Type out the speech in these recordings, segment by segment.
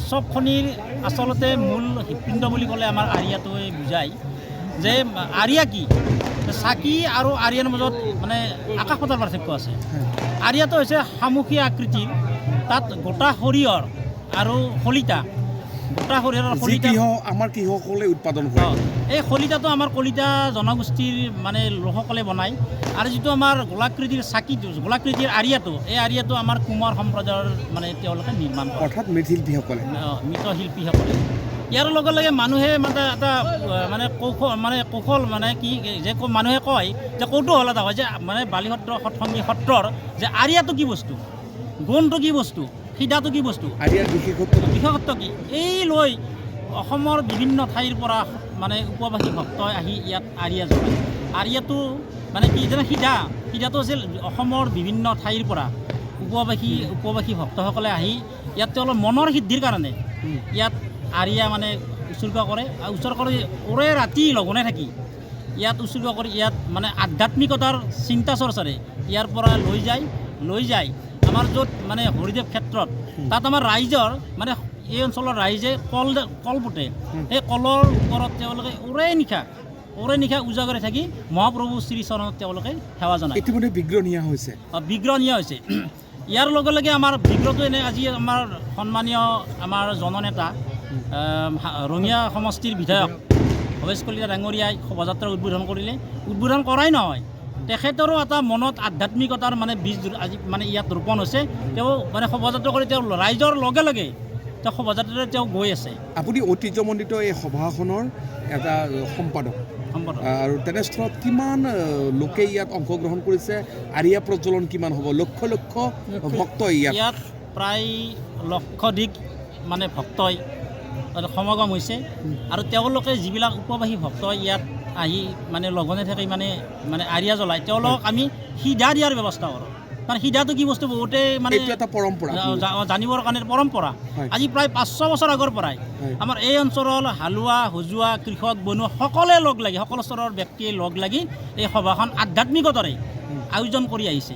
চব খনিৰ আচলতে মূল হৃদপিণ্ড বুলি ক'লে আমাৰ আৰিয়াটোৱে বুজায় যে আৰিয়া কি চাকি আৰু আৰিয়াৰ মাজত মানে আকাশ পাতাল পাৰ্থক্য আছে। আৰিয়াটো হৈছে সামুখীয়া আকৃতিৰ, তাত গোটা সৰিয়হৰ আৰু শলিতা, গোটা সৰিয়হৰ শলিতা আমাৰ কৃষকসকলে উৎপাদন কৰে। এই শলিতাটো আমাৰ কলিতা জনগোষ্ঠীৰ মানে লোকসকলে বনায়। আৰু যিটো আমাৰ গোলাকৃতিৰ চাকিটো, গোলাকৃতিৰ আৰিয়াটো, এই আৰিয়াটো আমাৰ কুমাৰ সম্প্ৰদায়ৰ মানে তেওঁলোকে নিৰ্মাণ কৰে, অৰ্থাৎ মৃৎশিল্পীসকলে, মৃৎশিল্পীসকলে। ইয়াৰ লগে লগে মানুহে মানে এটা কৌশল মানে কি যে মানুহে কয় যে কৌতূহল এটা হয় যে মানে বালিসত্ৰ সৎসংগী সত্ৰৰ যে আৰিয়াটো কি বস্তু, গোণটো কি বস্তু, সিদাটো কি বস্তু, আৰিয়াৰ বিশেষত্ব কি, এই লৈ অসমৰ বিভিন্ন ঠাইৰ পৰা মানে উপবাসী ভক্তই আহি ইয়াত আৰিয়া জ্বলায়। আৰিয়াটো মানে কি যেনে সিদাটো আছিল অসমৰ বিভিন্ন ঠাইৰ পৰা উপবাসী ভক্তসকলে আহি ইয়াত তেওঁলোকৰ মনৰ সিদ্ধিৰ কাৰণে ইয়াত আৰিয়া মানে উৎসৰ্গ কৰে। উৎসৰ্গ কৰি ওৰে ৰাতি লঘোণে থাকি ইয়াত উৎসৰ্গ কৰি ইয়াত মানে আধ্যাত্মিকতাৰ চিন্তা চৰ্চাৰে ইয়াৰ পৰা লৈ যায় আমাৰ য'ত মানে হৰিদেৱ ক্ষেত্ৰত, তাত আমাৰ ৰাইজৰ মানে এই অঞ্চলৰ ৰাইজে কল পুতে, সেই কলৰ ওপৰত তেওঁলোকে ওৰে নিশা উজাগৰে থাকি মহাপ্ৰভু শ্ৰীচৰণত তেওঁলোকে সেৱা জনায়। ইতিমধ্যে বিগ্ৰহ নিয়া হৈছে। ইয়াৰ লগে লগে আমাৰ বিগ্ৰহটো এনে আজি আমাৰ সন্মানীয় আমাৰ জননেতা ৰঙিয়া সমষ্টিৰ বিধায়ক ভৱেশ কলিতা ডাঙৰীয়াই শোভাযাত্ৰা উদ্বোধন কৰিলে। উদ্বোধন কৰাই নহয়, তেখেতৰো এটা মনত আধ্যাত্মিকতাৰ মানে বীজ আজি মানে ইয়াত ৰোপণ হৈছে। তেওঁ মানে শোভাযাত্ৰা কৰি তেওঁ ৰাইজৰ লগে লগে তেওঁ শোভাযাত্ৰাৰে তেওঁ গৈ আছে। আপুনি ঐতিহ্যমণ্ডিত এই সভাখনৰ এটা সম্পাদক, আৰু তেনেস্থলত কিমান লোকে ইয়াত অংশগ্ৰহণ কৰিছে? আৰিয়া প্ৰজ্বলন কিমান হ'ব? লক্ষ ভক্ত ইয়াত প্ৰায় লক্ষাধিক মানে ভক্তই সমাগম হৈছে। আৰু তেওঁলোকে যিবিলাক উপবাসী ভক্ত ইয়াত আহি মানে লঘোণে থাকি মানে আৰিয়া জ্বলায়, তেওঁলোকক আমি সিধা দিয়াৰ ব্যৱস্থা কৰোঁ। কাৰণ সিধাটো কি বস্তু বহুতেই মানে এটা পৰম্পৰা জানিবৰ কাৰণে পৰম্পৰা। আজি প্ৰায় 500 বছৰ আগৰ পৰাই আমাৰ এই অঞ্চলৰ হালোৱা হোজোৱা কৃষক বনুৱা সকলো স্তৰৰ ব্যক্তিয়ে লগ লাগি এই সভাখন আধ্যাত্মিকতাৰে আয়োজন কৰি আহিছে।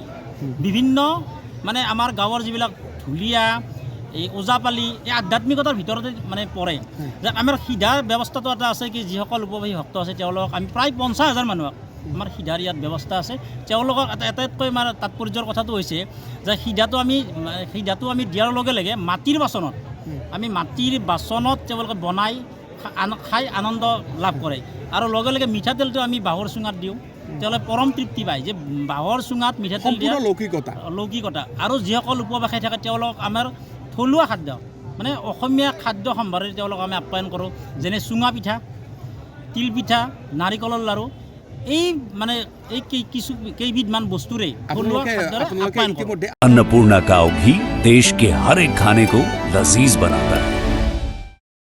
বিভিন্ন মানে আমাৰ গাঁৱৰ যিবিলাক ঢুলীয়া, এই ওজাপালি, এই আধ্যাত্মিকতাৰ ভিতৰতে মানে পৰে। যে আমাৰ সিধাৰ ব্যৱস্থাটো এটা আছে কি যিসকল উপবাসী ভক্ত আছে তেওঁলোকক আমি প্ৰায় 50,000 মানুহক আমাৰ সিধাৰ ইয়াত ব্যৱস্থা আছে। তেওঁলোকক আটাইতকৈ মানে তাৎপৰ্যৰ কথাটো হৈছে যে সিধাটো আমি দিয়াৰ লগে লগে মাটিৰ বাচনত তেওঁলোকে বনাই খাই আনন্দ লাভ কৰে। আৰু লগে লগে মিঠাতেলটো আমি বাঁহৰ চুঙাত দিওঁ, তেওঁলোকে পৰম তৃপ্তি পায় যে বাঁহৰ চুঙাত মিঠাতেল দিয়া লৌকিকতা। আৰু যিসকল উপবাসী থাকে তেওঁলোকক আমাৰ থলুৱা খাদ্য মানে অসমীয়া খাদ্য সম্ভাৰেৰে তেওঁলোকক আমি আপ্যায়ন কৰোঁ, যেনে চুঙা পিঠা, তিল পিঠা, নাৰিকলৰ লাড়ু, এই মানে এই কেইবিধমান বস্তুৰে থলুৱা খাদ্যৰে আপ্যায়ন কৰোঁ। अन्नपूर्णा काव घी देश के हर एक खाने को लजीज बनाता है।